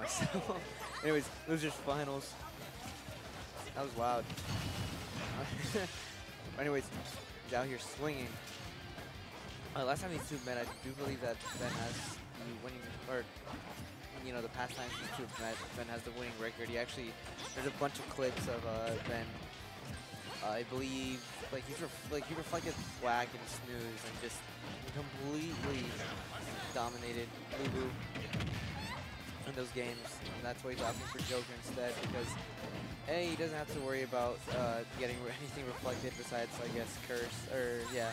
myself. Anyways, losers finals. That was loud. Anyways, he's out here swinging. Last time these two met, I do believe that Ben has the winning, or you know, the past times these two have met, Ben has the winning record. He actually, there's a bunch of clips of Ben. I believe, like he reflected Thwack and Snooze and just completely dominated Lubu in those games, and that's why he's opting for Joker instead, because A, he doesn't have to worry about getting anything reflected besides, I guess, Curse, or yeah,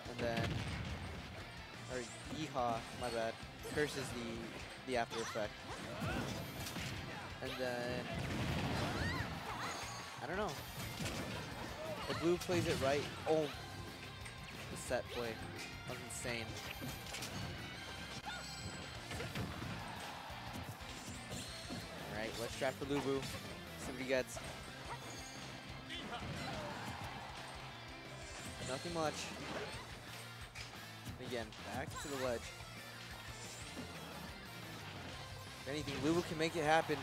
and then, or Yeehaw, my bad. Curse is the after effect, and then I don't know. If Blue plays it right, oh, the set play was insane. Alright, let's trap for Lubu. See what he gets. Nothing much. Again, back to the ledge. If anything, Lubu can make it happen.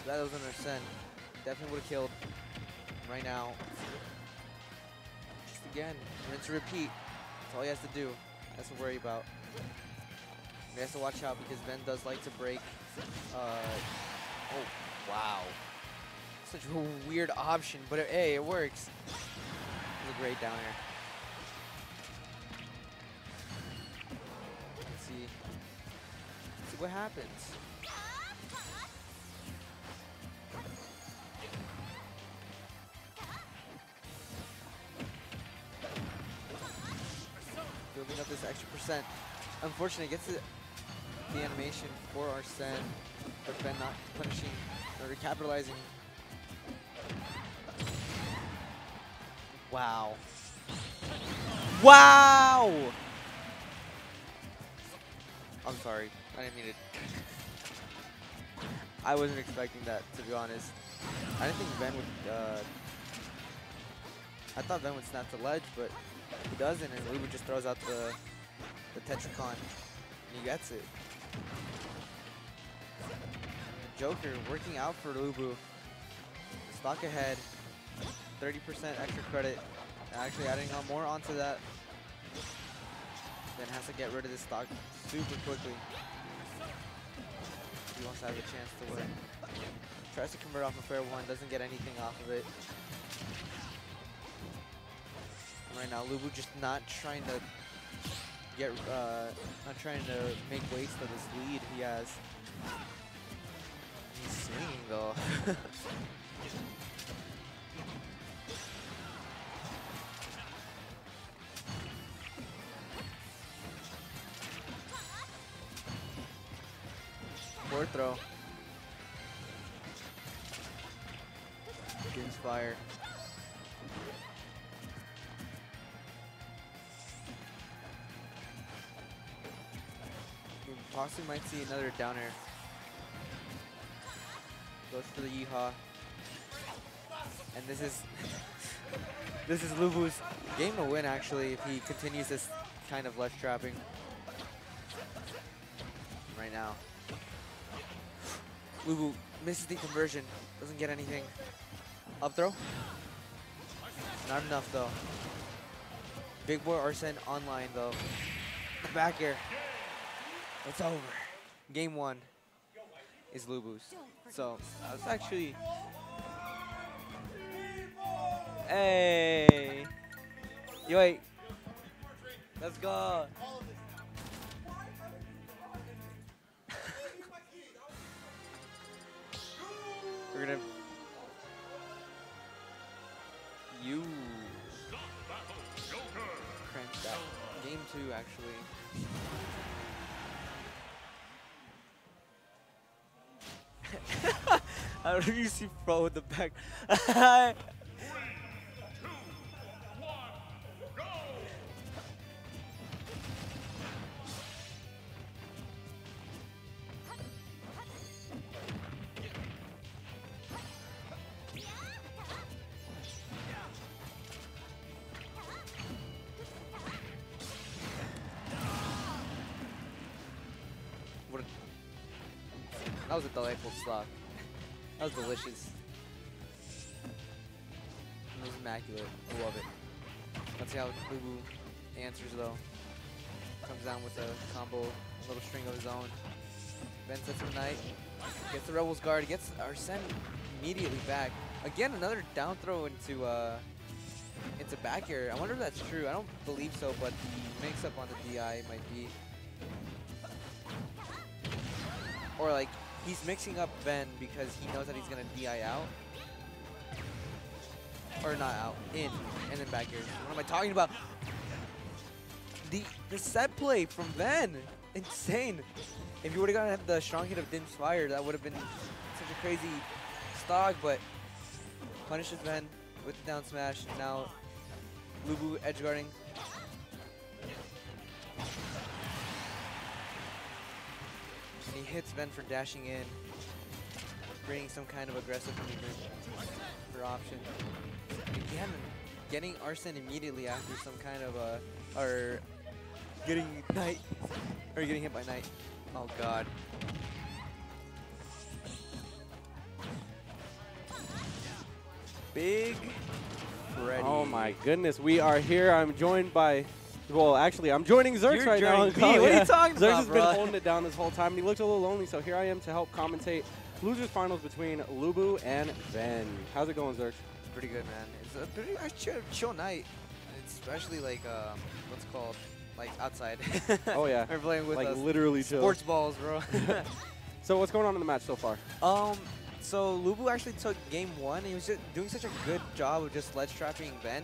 So that was under Sen. Definitely would have killed right now. Just again, rinse and repeat. That's all he has to do. Has to worry about. He has to watch out because Ben does like to break. Oh, wow. Such a weird option, but hey, it works. It's a great down air. Let's see. Let's see what happens. Building up this extra percent. Unfortunately, gets the animation for Arsene, but Ben not punishing or capitalizing. Wow. Wow! I'm sorry. I didn't mean it. I wasn't expecting that, to be honest. I didn't think Ben would, I thought Ben would snap the ledge, but he doesn't, and Lubu just throws out the Tetracon, and he gets it. Joker working out for Lubu. Stock ahead, 30% extra credit. Actually adding on more onto that. Then has to get rid of this stock super quickly. He wants to have a chance to win. Tries to convert off a fair one, doesn't get anything off of it. Right now, Lubu just not trying to get, not trying to make waste of this lead he has. He's swinging though. Fourth throw. Gives fire. We possibly might see another down air. Goes for the Yeehaw. And this is this is Lubu's game to win actually if he continues this kind of ledge trapping. Right now. Lubu misses the conversion, doesn't get anything. Up throw? Not enough though. Big boy Arsene online though. Back air. It's over. Game one is Lubu's. So that's actually. Hey! Yo, wait. Let's go. We're gonna. You. Cranked out. Game two, actually. I don't know if you see Pro with the back. That was a delightful slot. That was delicious. It was immaculate. I love it. Let's see how Lubu answers though. Comes down with a combo, a little string of his own. Ben sets him Knight. Gets the Rebel's Guard. Gets Arsene immediately back. Again, another down throw into back air. I wonder if that's true. I don't believe so, but the mix-up on the DI might be. Or like, he's mixing up Ben because he knows that he's going to DI out. Or not out, in, and then back air. What am I talking about? The set play from Ben, insane. If you would have gotten the strong hit of Dim's Fire, that would have been such a crazy stock, but punishes Ben with the down smash. Now Lubu edge guarding. And he hits Ben for dashing in, bringing some kind of aggressive movement for option. Again, getting Arsene immediately after some kind of or getting Knight, or getting hit by Knight. Oh God. Big Freddy. Oh my goodness, we are here. I'm joined by, well, actually, I'm joining Zerx right now. What are you talking Zerx about, has been holding it down this whole time, and he looks a little lonely, so here I am to help commentate losers finals between Lubu and Ben. How's it going, Zerx? Pretty good, man. It's a pretty chill night, especially like what's it called, like outside. Oh yeah. We're playing with like literally chill. Sports balls, bro. So what's going on in the match so far? So Lubu actually took game 1. He was just doing such a good job of just ledge trapping Ben.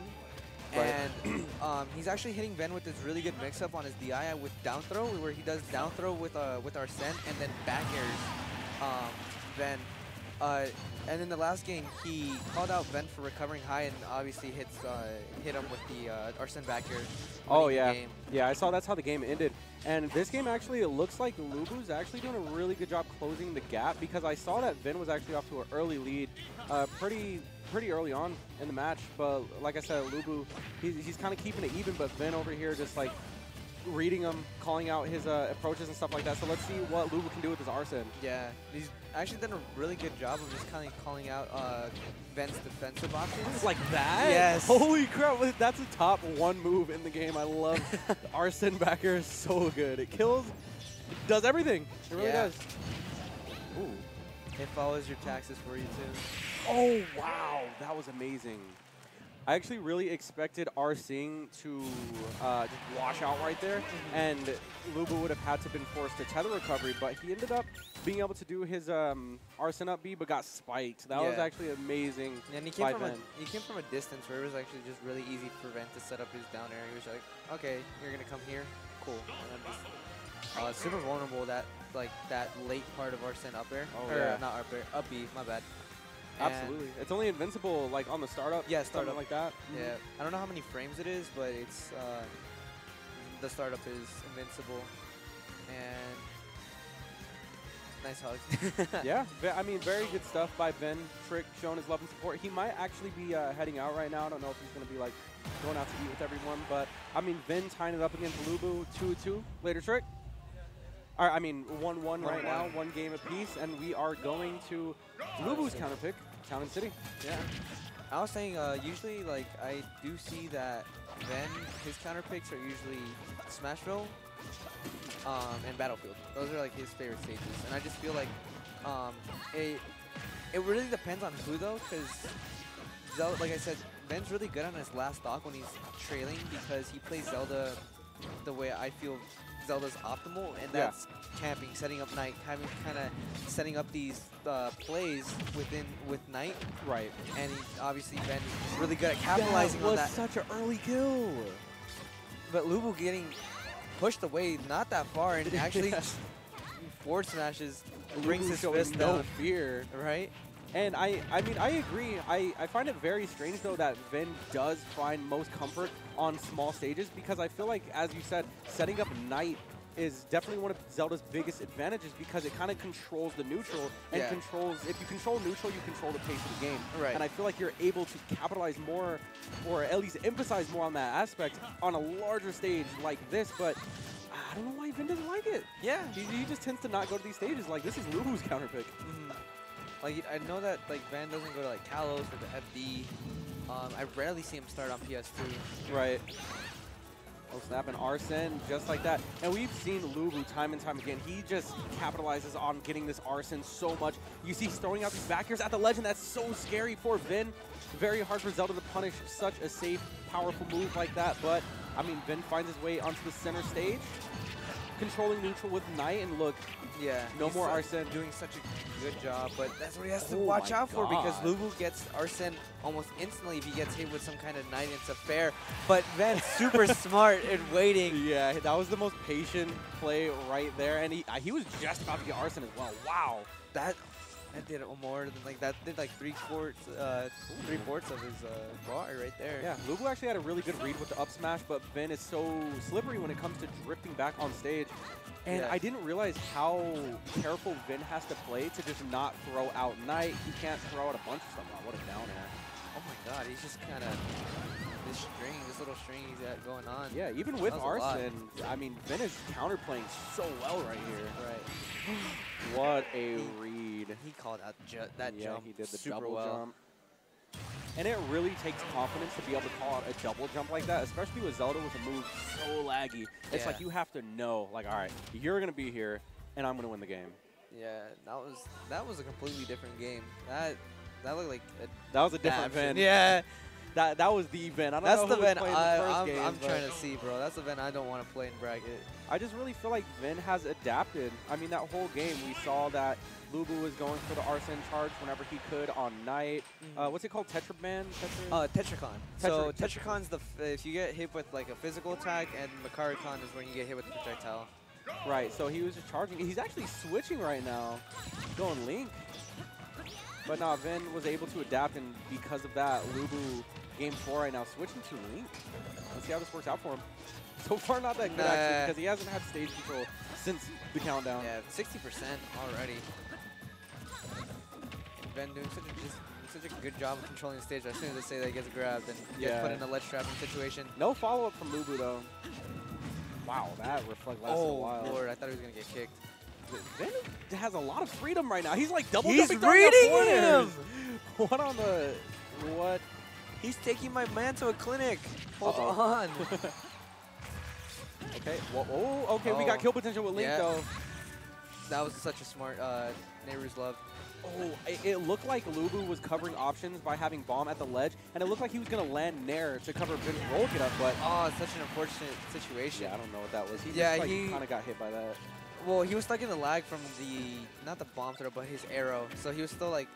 Right. And he's actually hitting Ben with this really good mix-up on his DI with down throw, where he does down throw with Arsene and then back airs Ben. And in the last game, he called out Ben for recovering high and obviously hit him with the Arsene back air. Oh yeah, yeah. I saw that's how the game ended. And this game actually, it looks like Lubu's actually doing a really good job closing the gap, because I saw that Ben was actually off to an early lead, pretty early on in the match. But like I said, Lubu, he's kind of keeping it even, but Ben over here just like reading him, calling out his approaches and stuff like that. So let's see what Lubu can do with his Arsene. Yeah, he's actually done a really good job of just kind of calling out Ben's defensive options. Like that? Yes. Holy crap, that's a top 1 move in the game. I love the Arsene backer is so good. It kills, does everything. It really does. Ooh. It follows your taxes for you too. Oh wow, that was amazing. I actually really expected Arsene to just wash out right there, and Lubu would have had to been forced to tether recovery, but he ended up being able to do his Arsene up B, but got spiked. That was actually amazing. And he came from a distance where it was actually just really easy for Ben to set up his down air. He was like, okay, you're gonna come here, cool. And then just super vulnerable that late part of Arsene up air. Oh, or not up air, up B, my bad. Absolutely. It's only invincible like on the startup. Yeah, startup like that. Yeah. I don't know how many frames it is, but it's the startup is invincible. And nice hug. Yeah, I mean, very good stuff by Ben. Trick showing his love and support. He might actually be heading out right now. I don't know if he's going to be like going out to eat with everyone, but I mean, Ben tying it up against Lubu 2-2. Later, Trick. All right, I mean, 1-1 right now, 1 game apiece, and we are going to Lubu's counter pick, Town and City. Yeah. I was saying, usually, like, I do see that Ben, his counter picks are usually Smashville and Battlefield. Those are, like, his favorite stages. And I just feel like it really depends on who, though, because, Zelda, like I said, Ben's really good on his last stock when he's trailing, because he plays Zelda the way I feel Zelda's optimal, and that's camping, setting up Knight, setting up these plays with Knight. Right. And obviously Ben is really good at capitalizing on that. Such an early kill. But Lubu getting pushed away not that far, and actually forward smashes, brings his fist down. No fear. Right? And I mean, I agree. I find it very strange, though, that Vin does find most comfort on small stages, because I feel like, as you said, setting up Knight is definitely one of Zelda's biggest advantages, because it kind of controls the neutral and controls, if you control neutral, you control the pace of the game. Right. And I feel like you're able to capitalize more, or at least emphasize more on that aspect on a larger stage like this. But I don't know why Vin doesn't like it. Yeah. He just tends to not go to these stages. Like, this is Lubu's counter pick. Like, I know that like Van doesn't go to like Kalos or the FD. I rarely see him start on PS2. Right. Oh, snap, and Arsene, just like that. And we've seen Lubu time and time again. He just capitalizes on getting this Arsene so much. You see he's throwing out these back airs at the ledge, and that's so scary for Vin. Very hard for Zelda to punish such a safe, powerful move like that. But, I mean, Vin finds his way onto the center stage, controlling neutral with Knight, and look, yeah, no more Arsene. Doing such a good job, but that's what he has to Oh watch my out for because God. Lubu gets Arsene almost instantly if he gets hit with some kind of Knight. It's a fair, but Van's super smart and waiting. Yeah, that was the most patient play right there, and he was just about to get Arsene as well. Wow. That did more than like that. Did like three-fourths of his bar right there. Yeah, Lubu actually had a really good read with the up smash, but Vin is so slippery when it comes to drifting back on stage. And Yeah. I didn't realize how careful Vin has to play to just not throw out Knight. He can't throw out a bunch of stuff. Wow, what a down air. Oh my God, he's just kind of this little string he's got going on. Yeah, even with That was a lot. Arsene, I mean, Vin is counterplaying so well right here. Right. What a read. He called out that Yeah, jump he did the super double well. jump. And it really takes confidence to be able to call out a double jump like that, especially with Zelda with a move so laggy. It's Yeah. like you have to know, like, all right, you're going to be here, and I'm going to win the game. Yeah, that was a completely different game. That looked like That was a different Vin. Yeah, That was the Vin. I don't that's know the who was Vin playing the first game, I'm but trying to see, bro. That's the Vin I don't want to play in bracket. I just really feel like Vin has adapted. I mean, that whole game, we saw that Lubu was going for the Arsene charge whenever he could on Knight. What's it called? Tetraman? Tetracon. So Tetracon's if you get hit with like a physical attack, and Makaricon is when you get hit with the projectile. Right, so he was just charging. He's actually switching right now, going Link. But no, Vin was able to adapt, and because of that, Lubu, game 4 right now, switching to Link. Let's see how this works out for him. So far, not that good, actually, because he hasn't had stage control since the countdown. Yeah, 60% already. Vin doing such a good job of controlling the stage. As soon as they say that he gets grabbed and gets put in a ledge trapping situation. No follow-up from Lubu, though. Wow, that reflect lasted a while. Oh, Lord, I thought he was going to get kicked. Vin has a lot of freedom right now. He's like double He's jumping, throwing out reading corners. him! What on the... What? He's taking my man to a clinic. Hold Uh-oh. on. Okay. Well, oh, okay. We got kill potential with Link, Yeah. though. That was such a smart Nehru's love. Oh, it looked like Lubu was covering options by having bomb at the ledge, and it looked like he was going to land Nair to cover Vin's roll get up, but... Oh, it's such an unfortunate situation. Yeah, I don't know what that was. He Yeah, just, like, he- kind of got hit by that. Well, he was stuck in the lag from not the bomb throw, but his arrow. So he was still like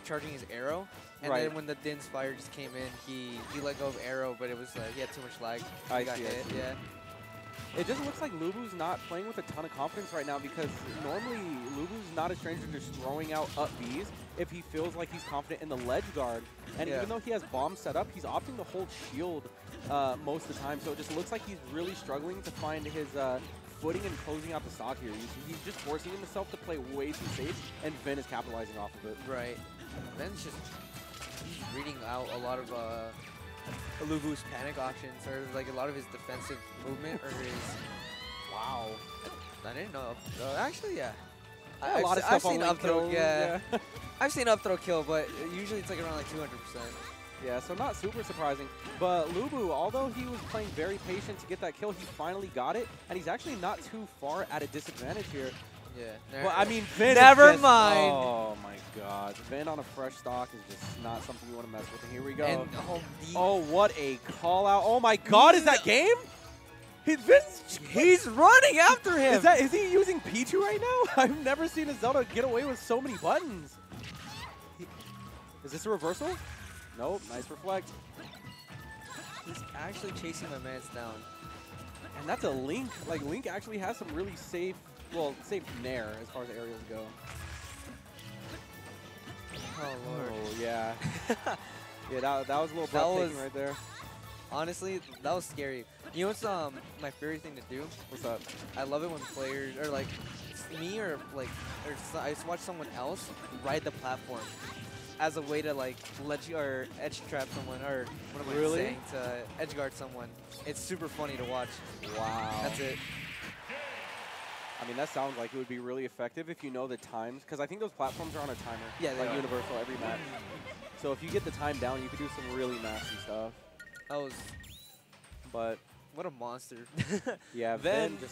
charging his arrow. And Right. then when the Din's fire just came in, he let go of arrow, but it was he had too much lag. I He got see, I hit. see. Yeah. It just looks like Lubu's not playing with a ton of confidence right now because normally Lubu's not a stranger to just throwing out up Bs if he feels like he's confident in the ledge guard. And Yeah. even though he has bombs set up, he's opting to hold shield most of the time. So it just looks like he's really struggling to find his footing and closing out the stock here. He's just forcing himself to play way too safe, and Vin is capitalizing off of it. Right. Ben's just he's reading out a lot of Lubu's panic options, or like a lot of his defensive movement, or his. Wow. I didn't know. Actually, yeah. A lot of stuff I've on seen Link up throw. kills, Yeah. I've seen up throw kill, but usually it's like around like 200%. Yeah, so not super surprising. But Lubu, although he was playing very patient to get that kill, he finally got it. And he's actually not too far at a disadvantage here. Yeah. Well, I mean, Vin Never is just, mind. Oh, my God. Vin on a fresh stock is just not something you want to mess with. And here we go. And, Oh, what a call out. Oh, my God. Is that game? He's running after him. Is he using Pichu right now? I've never seen a Zelda get away with so many buttons. Is this a reversal? Nope. Nice reflect. He's actually chasing my man's down. And that's a Link. Like, Link actually has some really safe, well, safe Nair as far as aerials go. Oh, Lord. Oh, yeah. Yeah, that was a little That breathtaking was- right there. Honestly, that was scary. You know what's my favorite thing to do? What's up? I love it when players, or like me, or like, I just watch someone else ride the platform as a way to like or edge trap someone, or what am I Really? saying, to edge guard someone. It's super funny to watch. Wow. That's it. I mean, that sounds like it would be really effective if you know the times, because I think those platforms are on a timer. Yeah, they like are. universal every match. So if you get the time down, you could do some really nasty stuff. That was But what a monster. yeah, Then Vin just